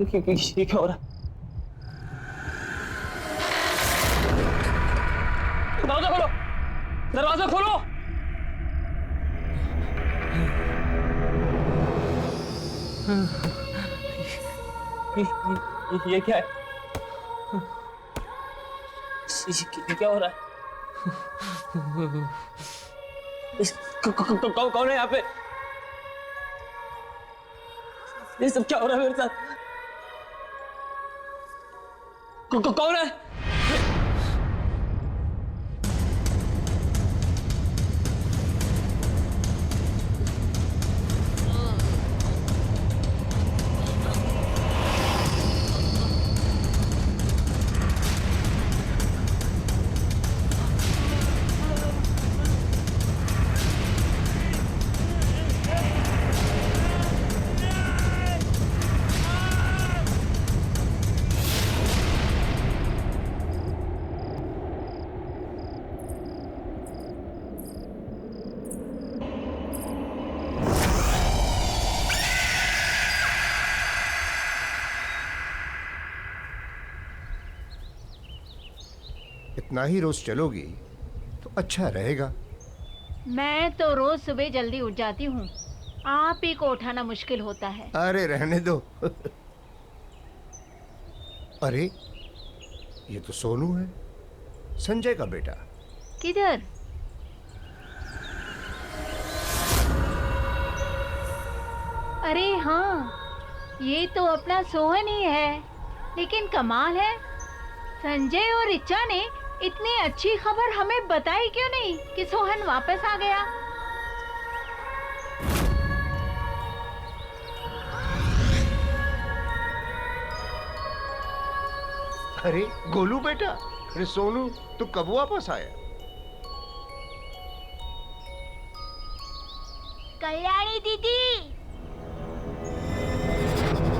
ये क्या हो रहा है? दरवाजा खोलो, दरवाजा खोलो। ये क्या है? ये क्या हो रहा है? कौन है यहाँ पे? ये सब क्या हो रहा है मेरे साथ? कौन है? इतना ही रोज चलोगी तो अच्छा रहेगा। मैं तो रोज सुबह जल्दी उठ जाती हूँ, आप ही को उठाना मुश्किल होता है। अरे रहने दो। अरे ये तो सोनू है, संजय का बेटा। किधर? अरे हाँ, ये तो अपना सोहन ही है। लेकिन कमाल है, संजय और ऋचा ने इतनी अच्छी खबर हमें बताई क्यों नहीं कि सोहन वापस आ गया। अरे गोलू बेटा, अरे सोनू तू कब वापस आया? कल्याणी दीदी,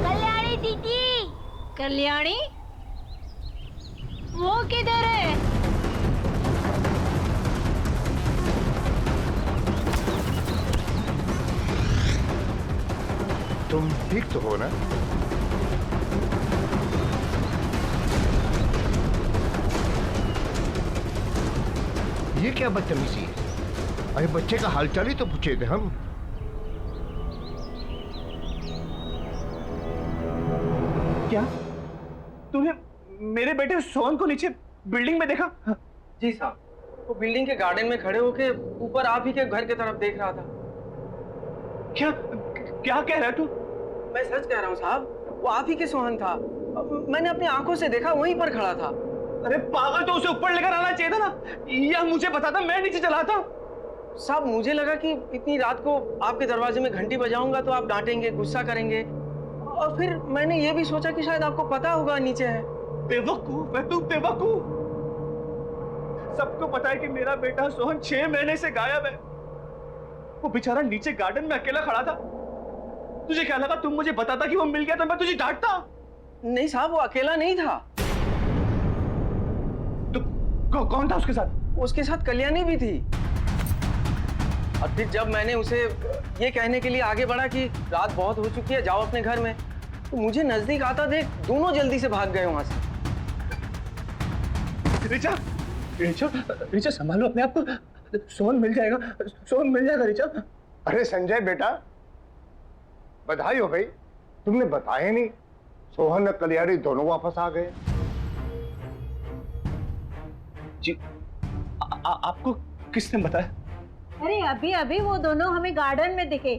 कल्याणी दीदी, कल्याणी, वो किधर है? तुम ठीक तो हो ना? ये क्या बदतमीजी है? अरे बच्चे का हालचाल ही तो पूछे थे हम। क्या तूने मेरे बेटे सोहन को नीचे बिल्डिंग में देखा? जी साहब, वो बिल्डिंग के गार्डन में खड़े होके ऊपर आप ही के घर की तरफ देख रहा था। क्या क्या कह रहा है तू? मैं सच कह रहा हूँ साहब, वो आप ही के सोहन था। मैंने अपनी आंखों से देखा, वहीं पर खड़ा था। अरे पागल, तो उसे ऊपर लेकर आना चाहिए था ना, या मुझे बताता, मैं नीचे चला था। साहब मुझे लगा कि इतनी रात को आपके दरवाजे में घंटी बजाऊंगा तो आप डांटेंगे, गुस्सा करेंगे, और फिर मैंने ये भी सोचा कि शायद आपको पता होगा नीचे है। बेवकूफ है तू, बेवकूफ। सबको पता है कि मेरा बेटा सोहन 6 महीने से गायब है। वो बेचारा नीचे गार्डन में अकेला खड़ा था। तुझे क्या लगा तुम मुझे बताता कि वो मिल गया तो मैं तुझे डांटता? नहीं साहब, वो अकेला नहीं था। तो कौन था उसके साथ? उसके साथ कल्याणी भी थी। और फिर जब मैंने उसे ये कहने के लिए आगे बढ़ा कि रात बहुत हो चुकी है, जाओ अपने घर में, तो मुझे नजदीक आता देख दोनों जल्दी से भाग गए वहां से। रिचा, रिचा, रिचा संभालो अपने आप को। सोहन मिल जाएगा, सोहन मिल जाएगा रिचा। अरे संजय बेटा, बधाई हो भाई, तुमने बताया नहीं। सोहन और कल्याणी दोनों वापस आ गए। जी, आपको किसने बताया? अरे अभी अभी वो दोनों हमें गार्डन में दिखे।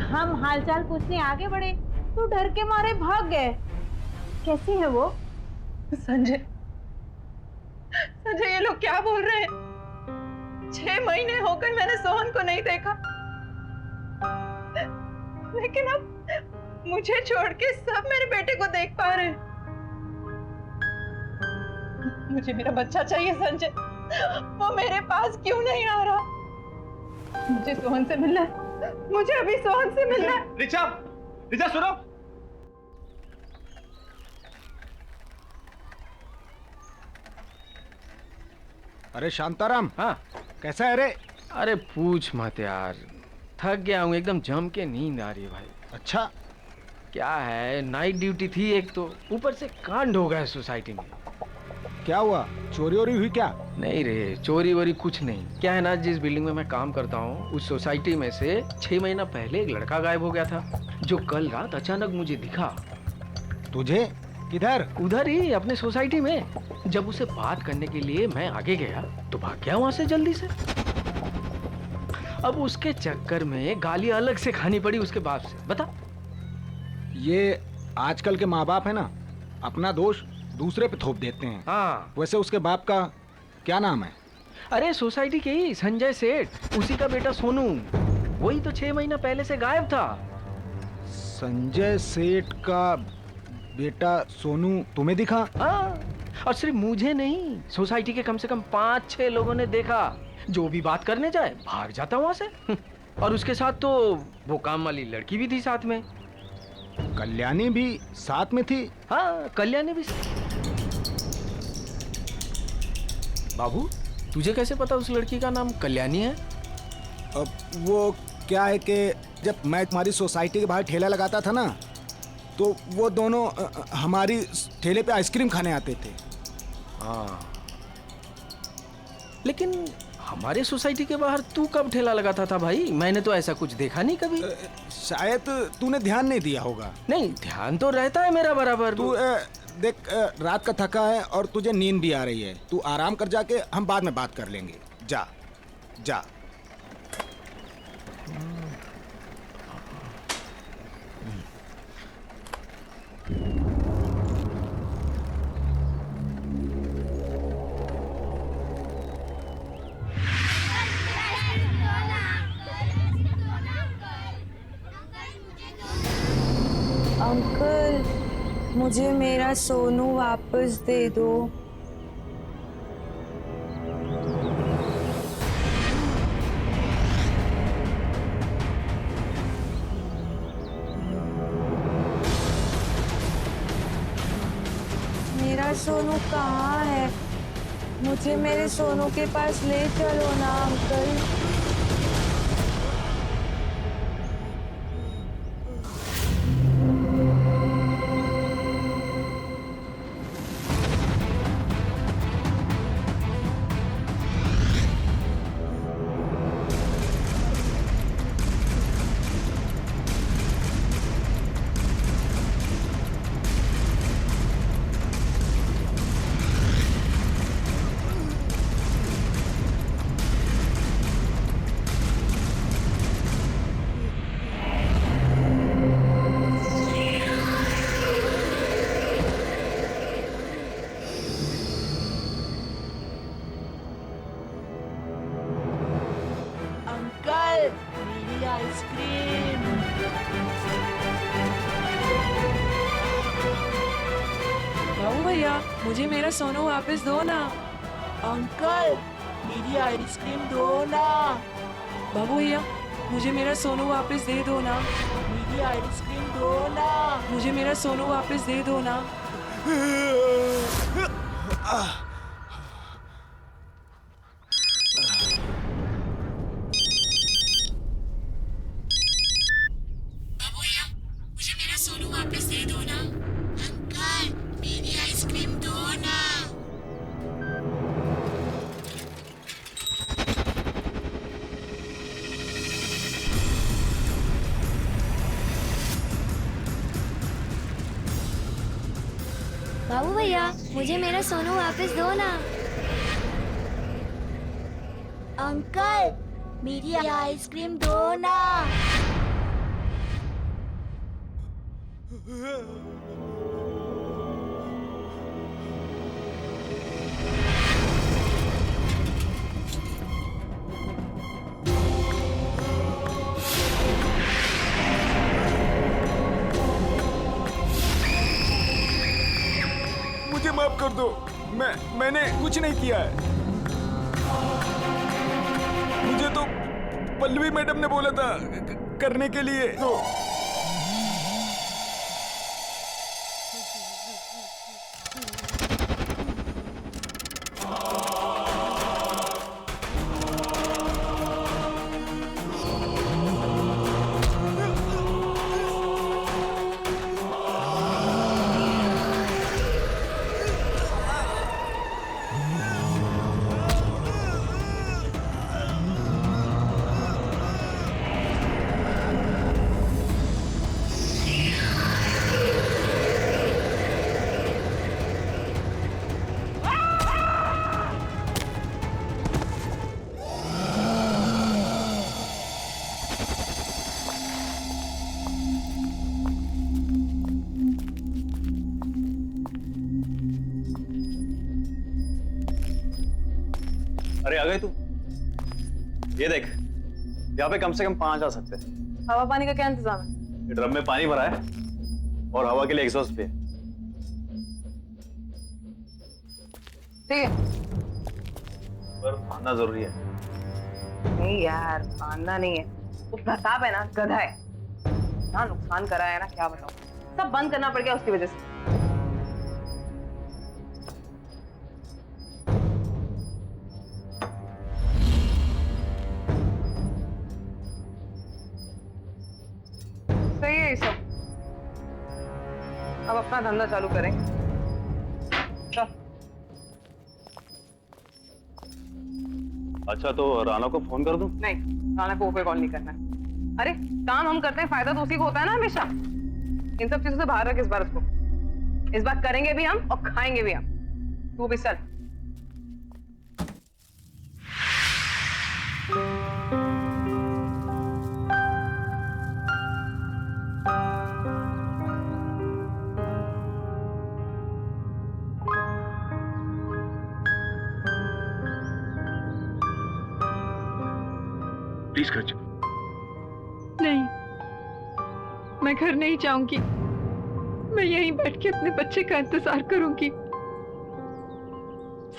हम हालचाल पूछने आगे बढ़े तो डर के मारे भाग गए। कैसी है वो? संजय, संजय ये लोग क्या बोल रहे हैं? 6 महीने हो गए मैंने सोहन को नहीं देखा, लेकिन अब मुझे छोड़ के सब मेरे बेटे को देख पा रहे हैं। मुझे मेरा बच्चा चाहिए संजय, वो मेरे पास क्यों नहीं आ रहा? मुझे सोहन से मिलना है, मुझे अभी सोहन से मिलना है। रिचा, रिचा सुनो। अरे शांताराम, हाँ, कैसा है रे? अरे पूछ मत यार, थक गया हूँ, एकदम जम के नींद आ रही है भाई। अच्छा, क्या है, नाइट ड्यूटी थी एक तो, ऊपर से कांड हो गया सोसाइटी में। क्या हुआ? चोरी वोरी हुई क्या? नहीं रे, चोरी वोरी कुछ नहीं। क्या है ना, जिस बिल्डिंग में मैं काम करता हूँ उस सोसाइटी में से 6 महीना पहले एक लड़का गायब हो गया था, जो कल रात अचानक मुझे दिखा। तुझे? किधर? उधर ही अपने सोसाइटी में। जब उसे बात करने के लिए मैं आगे गया तो भाग गया वहां से जल्दी से। अब उसके चक्कर में गाली अलग से खानी पड़ी उसके बाप से। बता। ये आजकल के माँ बाप है ना, अपना दोष दूसरे पे थोप देते हैं। हाँ। वैसे उसके बाप का क्या नाम है? अरे सोसाइटी के ही संजय सेठ, उसी का बेटा सोनू। वही तो 6 महीना पहले से गायब था। संजय सेठ का बेटा सोनू तुम्हें दिखा? हाँ, और सिर्फ मुझे नहीं, सोसाइटी के कम से कम 5-6 लोगों ने देखा। जो भी बात करने जाए भाग जाता वहां से। और उसके साथ तो वो काम वाली लड़की भी थी साथ में। कल्याणी भी साथ में थी? हाँ, कल्याणी भी। बाबू, तुझे कैसे पता उस लड़की का नाम कल्याणी है? अब वो क्या है कि जब मैं तुम्हारी सोसाइटी के बाहर ठेला लगाता था ना, तो वो दोनों हमारी ठेले पे आइसक्रीम खाने आते थे। हाँ, लेकिन हमारे सोसाइटी के बाहर तू कब ठेला लगाता था भाई? मैंने तो ऐसा कुछ देखा नहीं कभी। शायद तूने ध्यान नहीं दिया होगा। नहीं, ध्यान तो रहता है मेरा बराबर। तू देख, रात का थका है और तुझे नींद भी आ रही है। तू आराम कर, जाके हम बाद में बात कर लेंगे। जा जा। अंकल, मुझे मेरा सोनू वापस दे दो। मेरा सोनू कहाँ है? मुझे मेरे सोनू के पास ले चलो ना अंकल। अंकल, मेरी आइसक्रीम। बाबू भैया, मुझे मेरा सोनू वापस दो ना। अंकल, मेरी आइसक्रीम दो ना। बाबू भैया, मुझे मेरा सोनू वापस दे दो ना। मेरी आइसक्रीम दो ना। मुझे मेरा सोनू वापस दे दो ना। बाबू भैया, मुझे मेरा सोनू वापस दे दो ना। अंकल, मेरी आइसक्रीम दो ना। बाबू भैया, मुझे मेरा सोनू वापस दो ना। अंकल, मेरी आइसक्रीम दो ना। मुझे माफ कर दो, मैंने कुछ नहीं किया है। मुझे तो पल्लवी मैडम ने बोला था करने के लिए। तो अरे आ गए तू? ये देख, यहाँ पे कम से कम 5 आ सकते हैं। हवा पानी का क्या इंतजाम है? ये ड्रम में पानी भरा है और हवा के लिए एग्जॉस्ट भी है। ठीक है। पर आना जरूरी है। नहीं यार, मानना नहीं है। वो प्रताप है ना, गधा है ना, नुकसान करा है ना, क्या बताऊं। सब बंद करना पड़ गया उसकी वजह से। सही है ये सब। अब अपना धंधा चालू करें। चल। अच्छा तो राना को फोन कर दूं? नहीं, राना को ऊपर कॉल नहीं करना है। अरे काम हम करते हैं, फायदा तो उसी को होता है ना हमेशा। इन सब चीजों से बाहर रख इस बार उसको। इस बार करेंगे भी हम और खाएंगे भी हम। तू भी चल। प्लीज कर। नहीं, मैं घर नहीं जाऊंगी। मैं यहीं बैठ के अपने बच्चे का इंतजार करूंगी।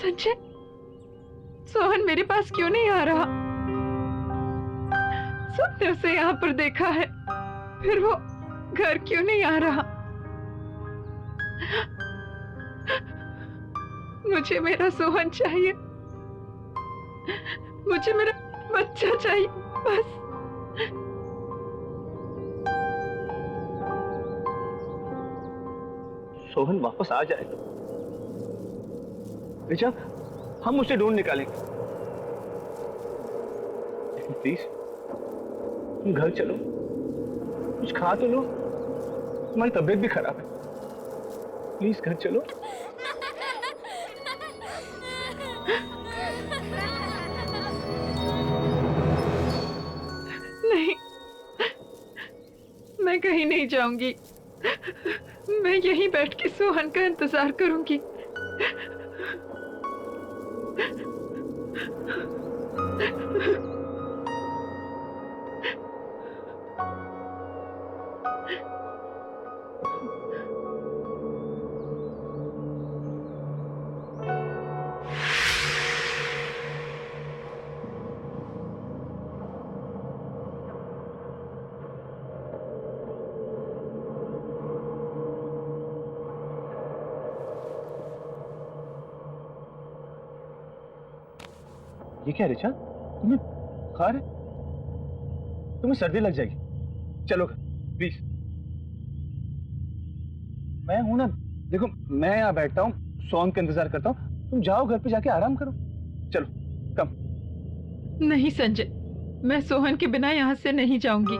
संजय, सोहन मेरे पास क्यों नहीं आ रहा? सबने उसे यहाँ पर देखा है, फिर वो घर क्यों नहीं आ रहा? मुझे मेरा सोहन चाहिए। मुझे मेरा बच्चा चाहिए बस। सोहन वापस आ जाएगा रिचा, हम उसे ढूंढ निकालेंगे। लेकिन प्लीज तुम घर चलो, कुछ खा तो लो, तुम्हारी तबीयत भी खराब है। प्लीज घर चलो। नहीं, मैं कहीं नहीं जाऊंगी। मैं यहीं बैठ के सोहन का इंतजार करूंगी। ये क्या रिचा, तुम्हें बुखार है? तुम्हें सर्दी लग जाएगी। चलो प्लीज। मैं हूं ना, देखो मैं यहाँ बैठता हूँ, सोहन का इंतजार करता हूँ। तुम जाओ घर पे जाके आराम करो। चलो कम। नहीं संजय, मैं सोहन के बिना यहाँ से नहीं जाऊंगी।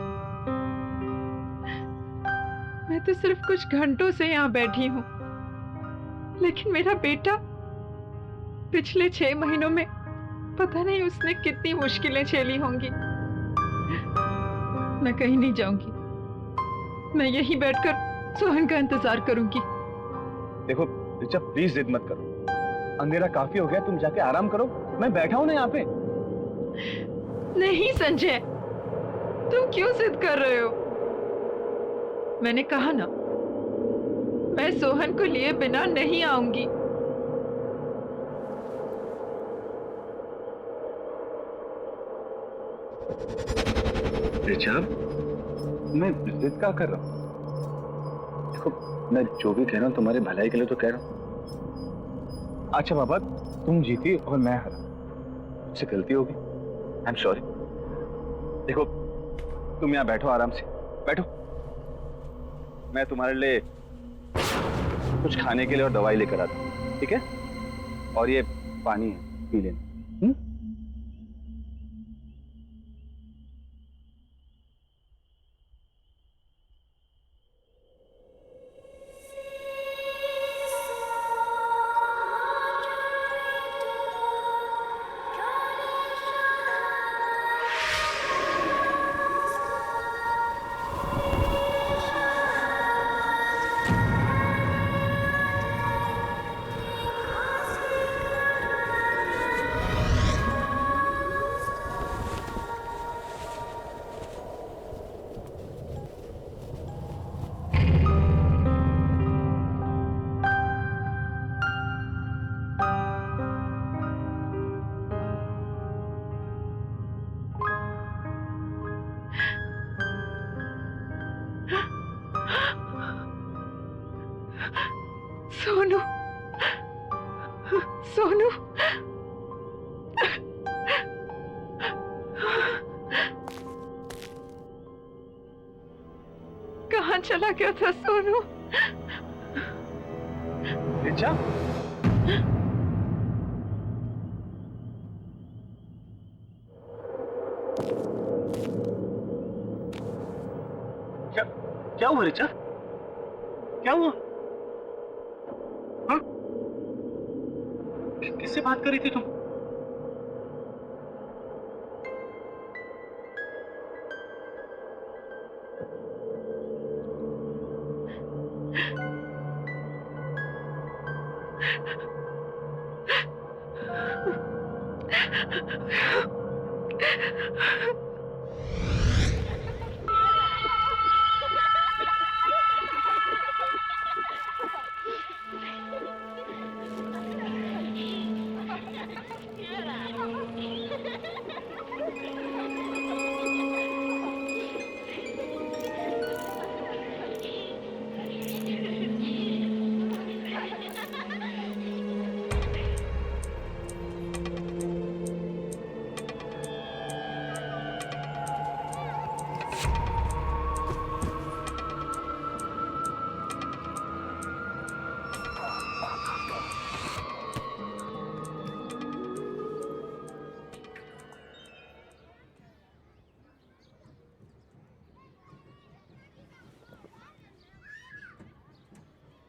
मैं तो सिर्फ कुछ घंटों से यहाँ बैठी हूँ, लेकिन मेरा बेटा पिछले 6 महीनों में पता नहीं उसने कितनी मुश्किलें झेली होंगी। मैं कहीं नहीं जाऊंगी। मैं यहीं बैठकर सोहन का इंतजार करूंगी। देखो रिचा, प्लीज जिद मत करो। अंधेरा काफी हो गया, तुम जाके आराम करो। मैं बैठा हूं ना यहाँ पे। नहीं संजय, तुम क्यों जिद कर रहे हो? मैंने कहा ना, मैं सोहन को लिए बिना नहीं आऊंगी। रिचा, मैं जिद क्या कर रहा हूँ? देखो मैं जो भी कह रहा हूँ तुम्हारे भलाई के लिए तो कह रहा हूँ। अच्छा बाबा, तुम जीती और मैं हारा, मुझसे गलती होगी। I am sorry. देखो तुम यहाँ बैठो, आराम से बैठो। मैं तुम्हारे लिए कुछ खाने के लिए और दवाई लेकर आता हूँ, ठीक है? और ये पानी है, पी लेना। सोनू, सोनू, कहाँ चला गया था सोनू? रिचा, क्या क्या हुआ रिचा? क्या हुआ? हाँ? किससे बात कर रही थी तुम?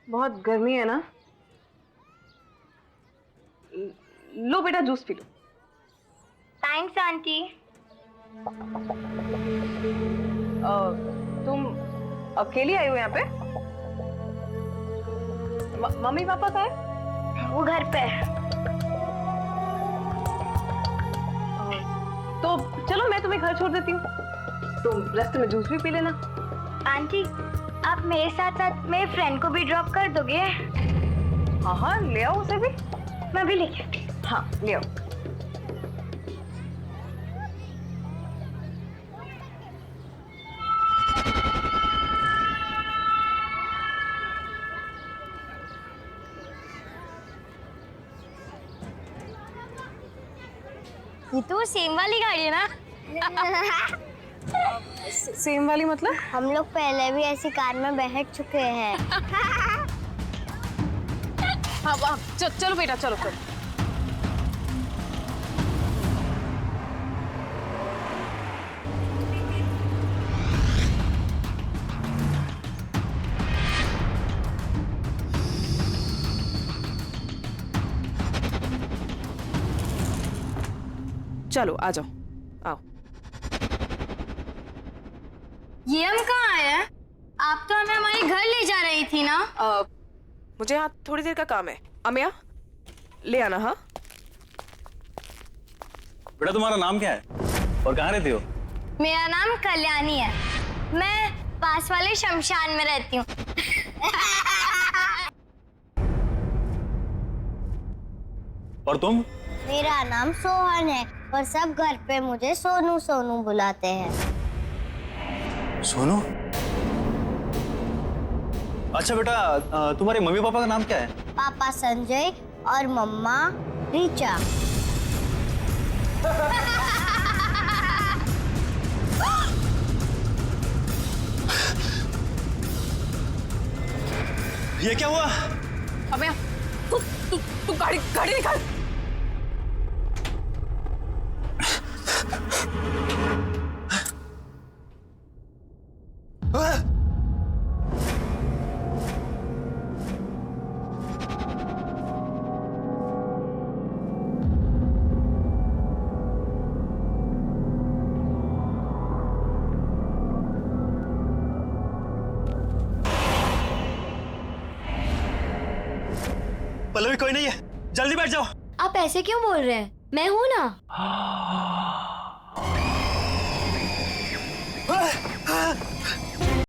बहुत गर्मी है ना? लो बेटा जूस पी लो। Thanks aunty. तुम अकेली आई हो यहाँ पे? मम्मी पापा कहाँ है? वो घर पे। तो चलो मैं तुम्हें घर छोड़ देती हूँ, तुम रास्ते में जूस भी पी लेना। आंटी आप मेरे साथ साथ मेरे फ्रेंड को भी ड्रॉप कर दोगे? हाँ हाँ ले आओ उसे भी। मैं भी लेके आती हूँ। हाँ ले आओ। ये तो सेम वाली गाड़ी है ना? सेम वाली मतलब? हम लोग पहले भी ऐसी कार में बैठ चुके हैं। हाँ चलो बेटा चलो चलो। चलो आ जाओ, आओ। ये हम कहाँ आए हैं? आप तो हमें हमारे घर ले जा रही थी ना? मुझे यहाँ थोड़ी देर का काम है। अमिया ले आना। हाँ बेटा तुम्हारा नाम क्या है और कहाँ रहती हो? मेरा नाम कल्याणी है, मैं पास वाले शमशान में रहती हूँ। और तुम? मेरा नाम सोहन है और सब घर पे मुझे सोनू सोनू बुलाते हैं। सोनू? अच्छा बेटा तुम्हारे मम्मी पापा का नाम क्या है? पापा संजय और मम्मा रीचा। ये क्या हुआ? अमिया तू गाड़ी निकाल। पल्लवी कोई नहीं है, जल्दी बैठ जाओ। आप ऐसे क्यों बोल रहे हैं? मैं हूं ना।